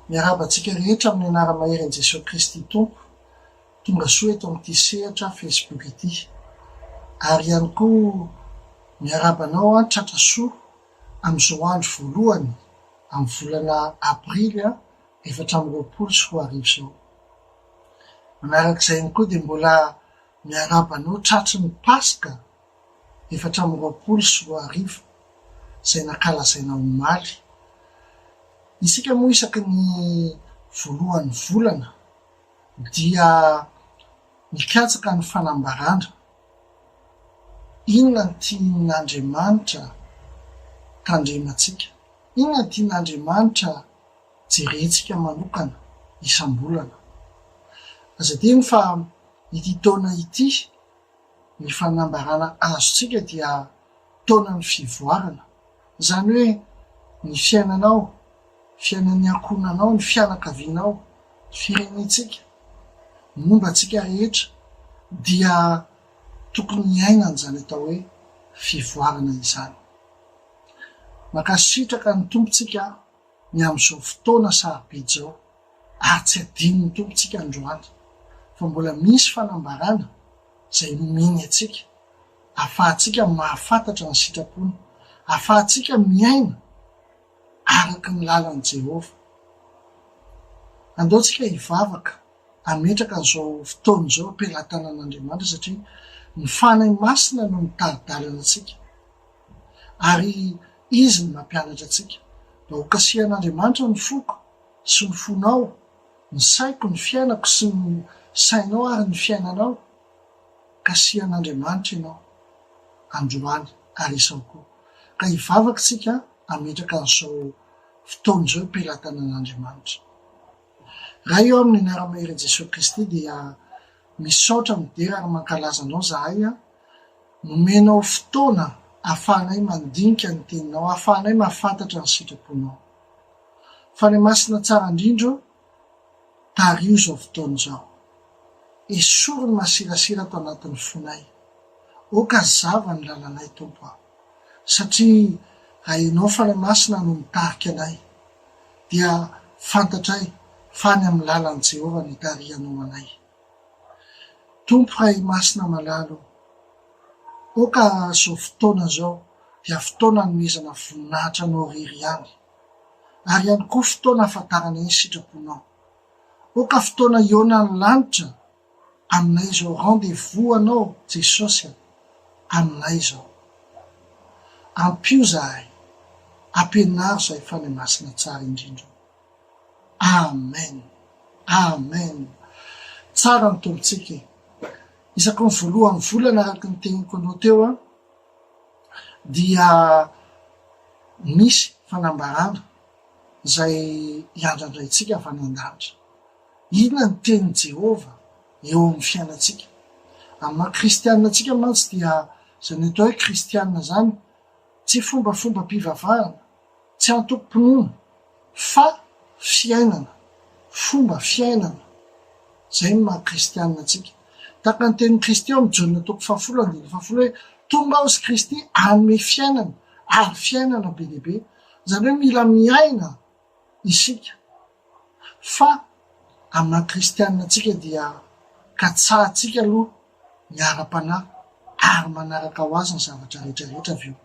Miarabantsika rehetra amin'ny anara-maheran'i Jesosy Kristy Tompo, tonga soa eto amin'ity sehatra Facebook ity. Ary ihany koa miarabanao tratra soa amin'izao andro voalohany amin'ny volana Aprily 2024 zao. Manarak'izay ihany koa dia mbola miarabanao tratry ny Paska 2024 izay nankalazaina omaly. Isika moa isaky ny voalohan'ny volana dia mikatsaka ny fanambarana. Inona ny tian'Andriamanitra tandremantsika? Inona ny tian'Andriamanitra jerentsika manokana isam-bolana? Azadiny fa ity taona ity ny fanambarana azontsika dia taonan'ny fivoarana. Zany hoe ny fiainanao, fiainan'ny ankonanao, ny fianakavianao, firenentsika, mombantsika rehetra dia tokony iainana zany atao hoe fivoarana izany. Makasitraka ny tompontsika ny amin'izao fotoana sarobidy zao, ary tsy adino ny tompontsika androany fa mbola misy fanambarana izay nomeny atsika, ahafahantsika mahafantatra ny sitrapony, ahafahantsika miaina araky ny lalan'i Jehova. Andaontsika hivavaka ametraka an'izao fotoana izao ampelantanan'Andriamanitra, satria ny fanahy masina no mitari-dalana atsika, ary izy ny mampianatra atsika. Mba ho kasihan'Andriamanitra ny foko sy ny fonao, ny saiko, ny fiainako sy ny sainao ary ny fiainanao. Kasihan'Andriamanitra ianao androany ary izao koa. Ka hivavaka tsika ametraka an'izao fotoana izao ampelantanan'Andriamanitra. Raha eo amin'ny anara-maheran'i Jesosy Kristy dia misaotra midera ary mankalaza anao zahay, nomenao fotoana ahafahanay mandinika ny teninao, ahafahanay mahafantatra ny sitraponao. Fanahy masina tsara indrindra tario izao fotoana izao. Esoro ny masirasira ato anatin'ny fonay. Oka zava ny lalanay Tompo aho. Satria raha ianao fanahy masina no mitarika anay, dia fantatray fa ny amin'ny lalan'i Jehova ny tarihanao anay. Tompo Ray masina malalo, oka zao fotoana zao dia fotoana nomezana voninahitra anao rery ihany, ary ihany koa fotoana ahafantarana ny sitraponao. Oka fotoana ionan'ny lanitra aminay zao, rendez-vous anao Jesosy aminay zao. Ampio zahay, ampianaro zahay fanahy masina tsara indrindra. Amen. Amen. Tsara ny tompontsika. Isaky ny voalohan'ny volana araky ny teniko anao teo dia misy fanambarana izay iandrandraitsika vanandanitra. Inona ny tenin'i Jehova eo amin'ny fiainantsika? Amin'ny maha-kristianina tsika mantsy dia zany atao hoe kristianina zany tsy fombafomba mpivavahana, tsy antokom-pinoana, fa fiainana, fomba fiainana. Zay ny maha-kristianina tsika. Taka ny tenin'ny Kristy eo amin'ny Jaona 7:10 hoe tonga aho sy Kristy anome fiainana, ary fiainana be dehibe. Zany hoe mila miaina isika. Fa amin'ny maha-kristianina tsika dia katsahantsika aloha miara-panahy ary manaraka ho azy ny zavatra rehetrarehetra avy eo.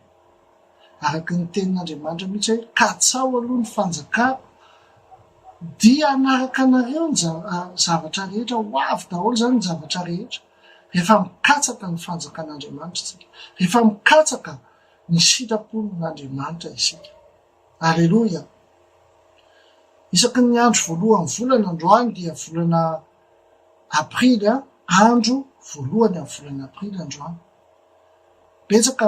Araky ny tenin'Andriamanitra mihitsy hoe katsaho aloha ny fanjakako, dia anaraka anareo ny zavatra rehetra, ho avy daholo zany ny zavatra rehetra. Rehefa mikatsaka ny fanjakan'Andriamanitra tsika, rehefa mikatsaka ny sitrapon'Andriamanitra isika. Alleluia. Isaky ny andro voalohan'ny volana androany dia volana Aprily, andro voalohany amin'ny volana Aprily androany. Betsaka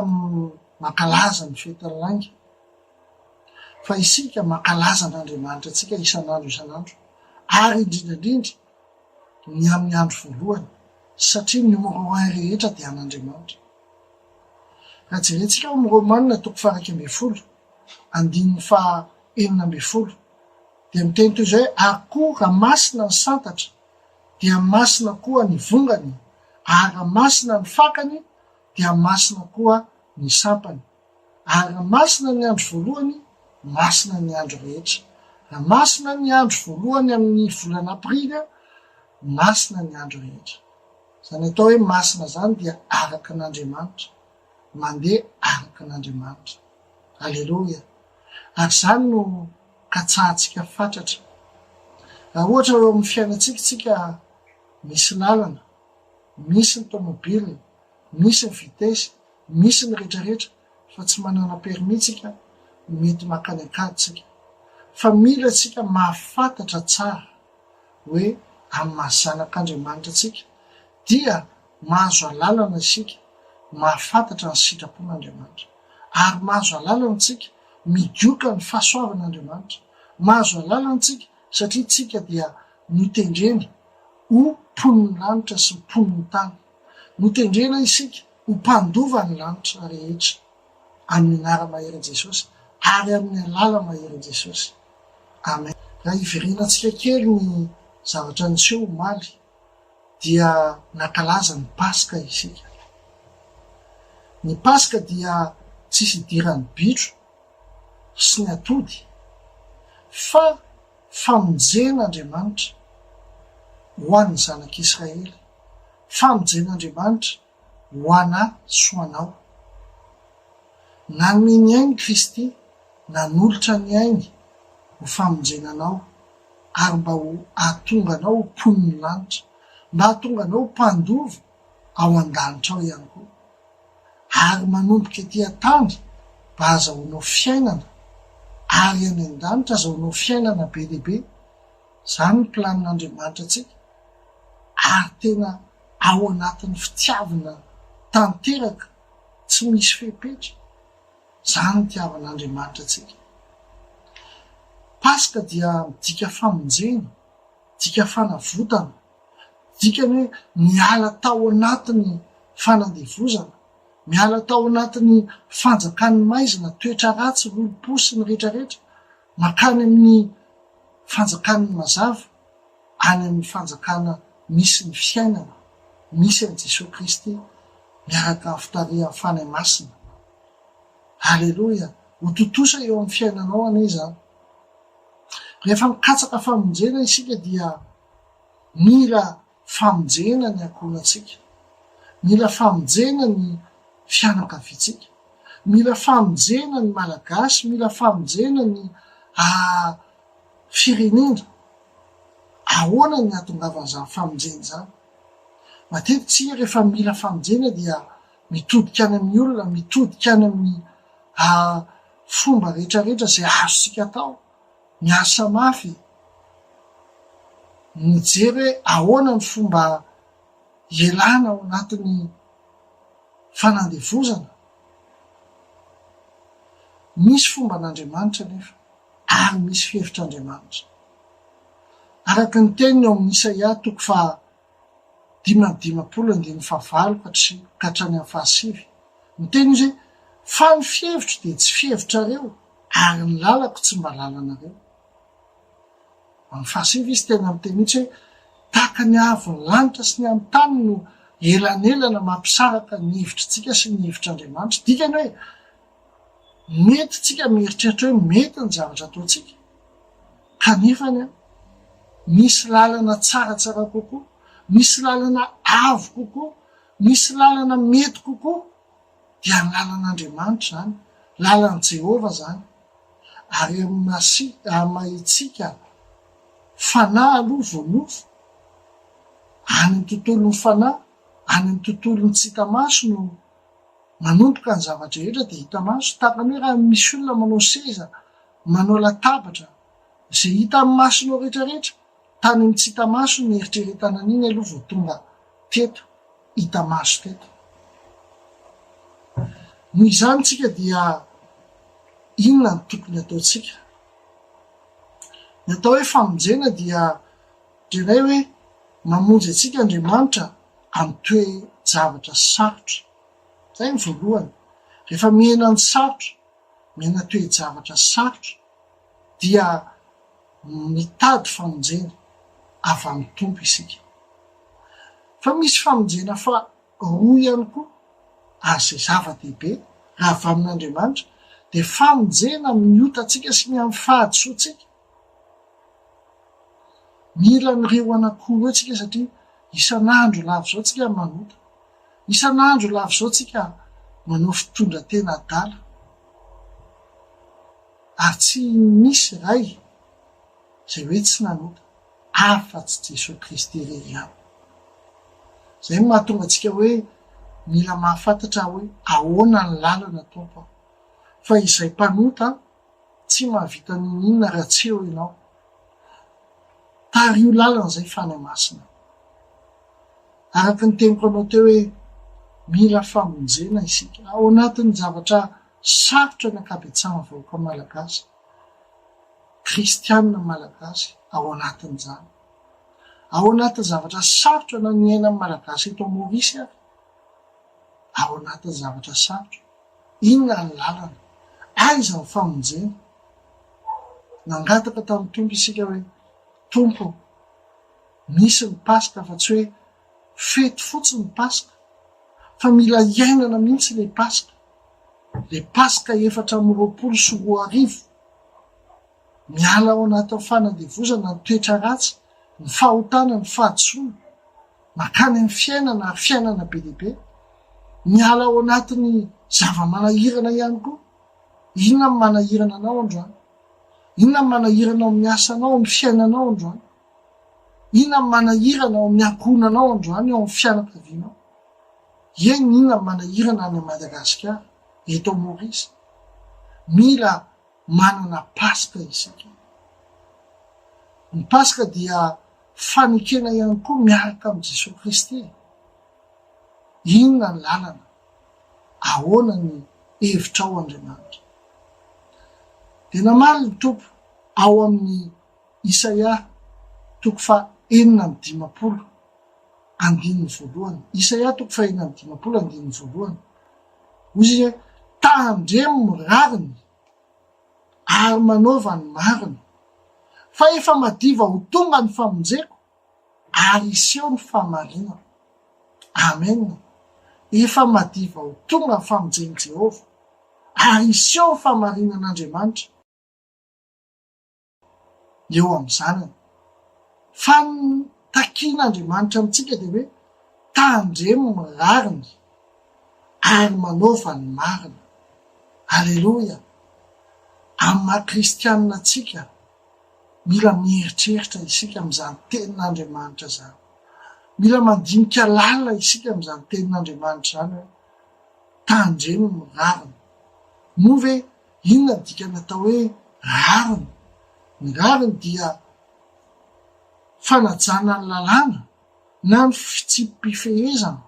mankalaza ny fetin'ny langy, fa isika mankalaza n'Andriamanitra atsika isan'andro isan'andro, ary indrindrandrindra ny amin'ny andro voalohany, satria ny numéro 1 rehetra dia an'Andriamanitra. Raha jerentsika amin'ny Romanina 12:9 dia miteny toy izay: akoho raha masina ny santatra dia masina koa ny vongany, ary raha masina ny fakany dia masina koa ny sampany, ary raha masina ny andro voalohany, masina ny andro rehetra. raha masina ny andro voalohany amin'ny volana aprily masina ny andro rehetra. Zany atao hoe masina zany dia araka an'Andriamanitra, mandeha araka an'Andriamanitra. Aleloia. Ary zany no katsahantsika fatratra. Raha ohatra eo amin'ny fiainantsika tsika misy lalana, misy ny tomobily, misy ny vitesy, misy ny rehetrarehetra, fa tsy manana permis tsika, mety makany akady tsika. Fa mila tsika mahafantatra tsara hoe amin'ny mahazanak'Andriamanitra tsika dia mahazo alalana isika, mahafantatra ny sitrapon'Andriamanitra. Ary mahazo alalana tsika midioka ny fahasoavan'Andriamanitra. Mahazo alalana tsika satria tsika dia notendrena ho mponiny lanitra sy mponiny tany. Notendrena isika ho mpandova ny lanitra rehetra amin'ny anara mahery Jesosy ary amin'ny alala mahery Jesosy. Amen. Raha iverenantsika kely ny zavatra niseho omaly dia nankalaza ny Paska isika. Ny Paska dia tsisy idiran'ny bitro sy ny atody fa famonjen'Andriamanitra ho an'ny zanak'Israely, famonjen'Andriamanitra ho ana soanao. Nanome ny ainy Kristy, nanolotra ny ainy ho famonjenanao ary mba ho ahatonganao ho mponiny lanitra, mba ahatonganao ho mpandova ao an-danitra ao ihany koa. Ary manomboka etỳ an-tany mba azahoanao fiainana, ary any an-danitra azahoanao fiainana be dehibe. Zany ny planin'Andriamanitra antsika, ary tena ao anatin'ny fitiavana tanteraka tsy misy fepetra. Zany ny tiavan'Andriamanitra antsika. Paska dia midika famonjena, midika fanavotana, dikany hoe miala tao anatin'ny fanadevozana, miala tao anatin'ny fanjakan'ny maizina, toetra ratsy, lolopo sy ny rehetrarehetra, makany amin'ny fanjakan'ny mazava, any amin'ny fanjakana misy ny fiainana, misy an' Jesosy Kristy miaraka amin'ny fitarihan'ny fanahy masina. Aleloia. Ho totosa eo amin'ny fiainanao ane zany. Rehefa mikatsaka famonjena isika dia mila famonjena ny ankohonantsika, mila famonjena ny fianakaviantsika, mila famonjena ny malagasy, mila famonjena ny firenena. Ahoana ny ahatongavan'izany famonjena zany? Matetika tsika rehefa mila famonjena dia mitodika any amin'ny olona, mitodika any amin'ny fomba rehetrarehetra zay azontsika atao, miasa mafy, mijery hoe ahoana ny fomba ialana ao anatin'ny fanandevozana. Misy fomba an'Andriamanitra nefa, ary misy fevitr'Andriamanitra. Araka ny teniny eo amin'ny Isaia 5:5-9 ka hatrany amin'ny 7. Ny teny izy hoe fa ny fihevitro dia tsy fihevitrareo ary ny lalako tsy mba lalanareo. Amin'ny 7 izy tena miteny mihitsy hoe tahaka ny avo ny lanitra sy ny amin'ny tany no elanelana mampisaraka ny hevitritsika sy ny hevitr'Andriamanitra. Dikany hoe mety tsika mieritreritra hoe mety ny zavatra ataotsika, kanefany misy lalana tsaratsara kokoa, misy lalana avo kokoa, misy lalana mety kokoa, dia ny lalan'Andriamanitra zany, lalan'i Jehova zany. Ary mahitsika fanahy aloha voanofo, any amin'ny tontolon'ny fanahy, any amin'ny tontolon'ny tsy hita maso no manomboka ny zavatra rehetra dia hita maso. Tahakany hoe raha misy olona manao seza, manao latabatra, zay hita amin'ny masonao rehetrarehetra, tany amin'ny tsy hita maso ny eritreretana an'iny aloha vao tonga teto, hita maso teto. Noho izany tsika dia inona ny tokony ataotsika? Ny atao hoe famonjena dia drenay hoe mamonjy atsika Andriamanitra amin'ny toe-javatra sarotra. Zay ny voalohany. Rehefa mihena ny sarotra, mihena toe-javatra sarotra, dia mitady famonjena avy amin'ny Tompo isika. Fa misy famonjena fa roa ihany koa, ary zay zava-dehibe raha avy amin'Andriamanitra, dia famonjena miota atsika sy ny amin'ny fahadosoantsika. mila nyreo anakoho atsika satria isan'andro lavy zao tsika manota, isan'andro lavy zao tsika manao fitondra tena adala, ary tsy misy ray zay hoe tsy nanota afa-tsy Jesosy Kristy irery ihany. Zay no mahatonga antsika hoe mila mahafantatra hoe ahoana ny lalana tompo, fa izay mpanota tsy mahavita ninona raha tsy eo ianao. Tario lalana zay fany masina. Araky ny teniko anao teo hoe mila famonjena isika ao anatin'ny zavatra sarotra ny ankabetsahana vahoaka malagasy, kristianina malagasy ao anatin'izany, ao anatin'ny zavatra sarotra na ny aina malagasy eto Maorisy ary ao anatin'ny zavatra sarotra. Inona ny lalana? Aiza ny famonjena? Nangataka tamin'ny tompo isika hoe tompo, misy ny Paska fa tsy hoe fety fotsiny ny Paska, fa mila iainana mihitsy le Paska, le Paska 420 miala ao anatin'ny fanadevozana ny toetra ratsy, ny fahotana, ny fahatsoana, makany amin'ny fiainana ary fiainana be dehibe, miala ao anatin'ny zava-manahirana ihany koa. Inona ny manahirana anao androany? Inona ny manahirana ao amin'ny asanao, amin'ny fiainanao androany? Inona ny manahirana ao amin'ny ankohonanao androany, ao amin'ny fianakavianao? Eny inona ny manahirana any Madagasikara, eto Maorisy? Mila manana Paska isika. Ny Paska dia fanekena ihany koa miaraka amin'ny Jesosy Kristy. Inona ny lalana? Ahoana ny hevitra ao Andriamanitra? Tena marina ny tompo ao amin'ny Isaia 4:9-20. Isaia 4:9-20. Hoy izy hoe tandremo ny rariny ary manaova ny marina, fa efa madiva ho tonga ny famonjeko ary iseho ny fahamarinana. Amen. Efa madiva ho tonga ny famonjen'i Jehova ary iseho ny fahamarinan'Andriamanitra eo amin'ny zanany. Fa ny takian'Andriamanitra amintsika dia hoe tandremo ny rariny ary manaova ny marina. Alleloia. Amin'ny maha-kristianina tsika mila mieritreritra isika amin'izany tenin'Andriamanitra zany, mila mandinika lalina isika amin'izany tenin'Andriamanitra zany hoe tandremo ny rariny. Moa ve inona dikany atao hoe rariny? Ny rariny dia fanajana ny lalàna na ny fitsipifehezana,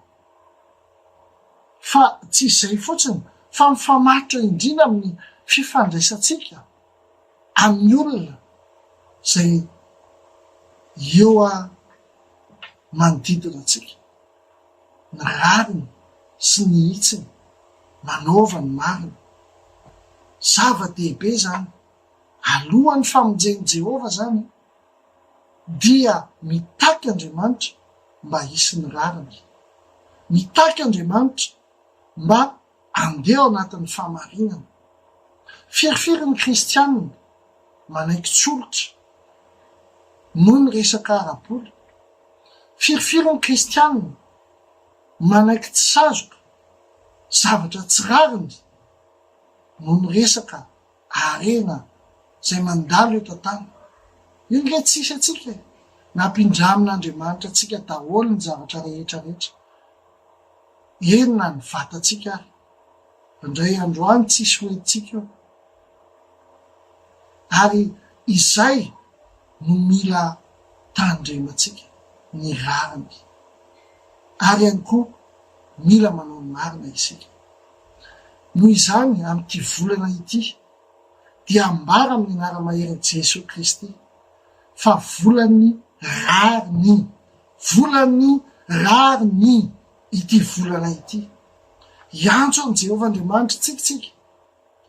fa tsy izay fotsiny fa mifamatotra indrindra amin'ny fifandraisantsika amin'ny olona zay eo manodidina antsika. Ny rariny sy ny hitsiny manaova ny marina. Zava-dehibe zany alohan'ny famonjen'i Jehova zany dia mitaky Andriamanitra mba hisy ny rariny, mitaky Andriamanitra mba andeha ao anatin'ny fahamarinana. Firifiry ny kristianina manaiky tsolotra noho ny resaka ara-boly. Firifiry ny kristianina manaiky tsy sazoka zavatra tsy rariny noho ny resaka arena zay mandalo eto an-tany. Io nge tsisy atsika, nampindramin'Andriamanitra atsika daholo ny zavatra rehetra rehetra. Enina ny vatatsika ary indray androany tsisy hoentsika io. Ary izay no mila tandrematsika ny rariny, ary ihany koa mila manao ny marina isika. Noho izany amin'ity volana ity dia ambara amin'ny anara-maherin'i Jesosy Kristy fa volany rariny ity volana ity. Iantso an' Jehovah Andriamanitra tsikitsika,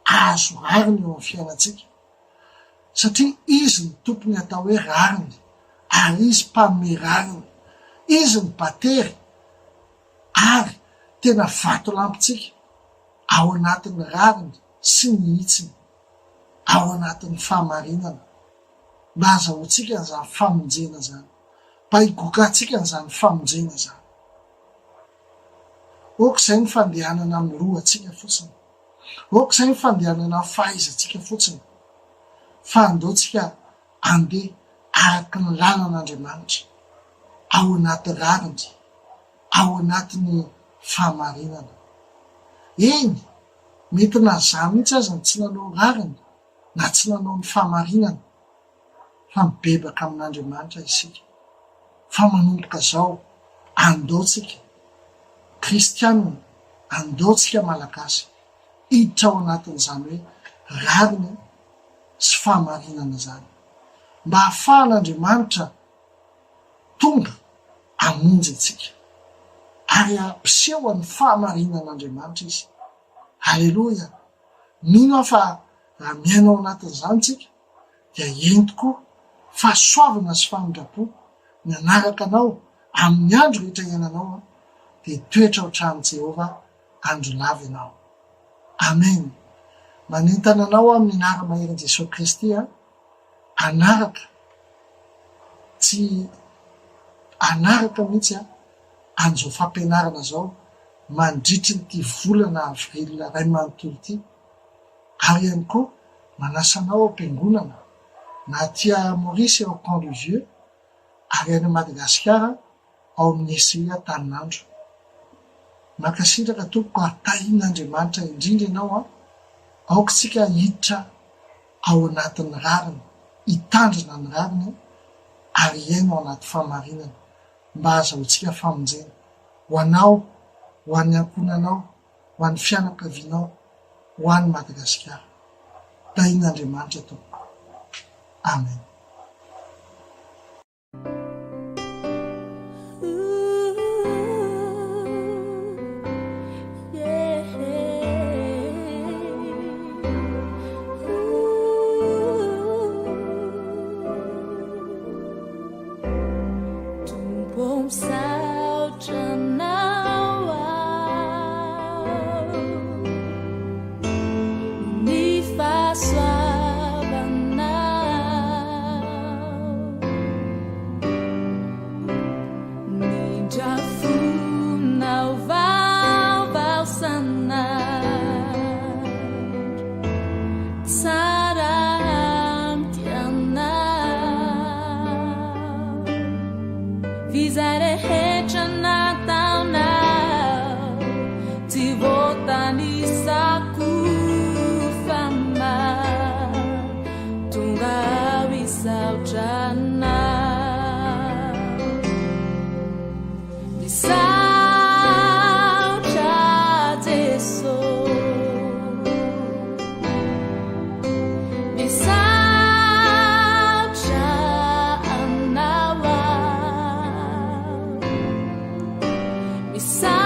azo rariny eo amin'ny fiainantsika, satria izy ny tompony atao hoe rariny, ary izy mpanome rariny, izy ny batery ary tena vato lampitsika ao anatin'ny rariny sy ny hitsiny, ao anatin'ny fahamarinana. mba azahoantsika n'izany famonjena zany, mba higokantsika n'izany famonjena zany. Ok'izay ny fandehanana amin'ny lohantsika fotsiny, ok'izay ny fandehanana amin'ny fahaizantsika fotsiny, fa andeontsika andeha araky ny lalàn'Andriamanitra, ao anaty rariny, ao anatin'ny fahamarinana. Eny, mety na za mihitsy aza ny tsy nanao rariny na tsy nanao ny fahamarinana, fa mibebaka amin'Andriamanitra isika. Fa manomboka zao andeontsika kristianina, andeontsika malagasy hiditra ao anatin'izany hoe rariny sy fahamarinana zany, mba hahafahan'Andriamanitra tonga amonjy antsika ary ampiseho ny fahamarinan'Andriamanitra izy. Haleloia! Mino aho fa raha miainao anatin'izany tsika dia entiko fahasoavana sy famindrapo mianaraka anao amin'ny andro rehetra iainanao dia toetra ao tranon' Jehovah andro lava ianao. Amen. Manentana anao amin'ny anara-maherin' Jesosy Kristy anaraka, tsy anaraka mihitsy an'izao fampianarana zao mandritry ny ty volana avrily ray manontolo ty, ary ihany koa manasanao am-piangonana na tia Maurice ao Camp de Vieux ary any Madagasikara ao amin'ny ECI Taninandro. Makasitraka tompoko atahin'Andriamanitra indrindra ianao aokatsika hiditra ao anatin'ny rariny, hitandrina ny rariny ary iaino ao anaty fahamarinana, mba azahoantsika famonjena ho anao, ho an'ny ankonanao, ho an'ny fianakavianao, ho an'ny Madagasikara. Tahin'Andriamanitra tompoko. Amen. Beside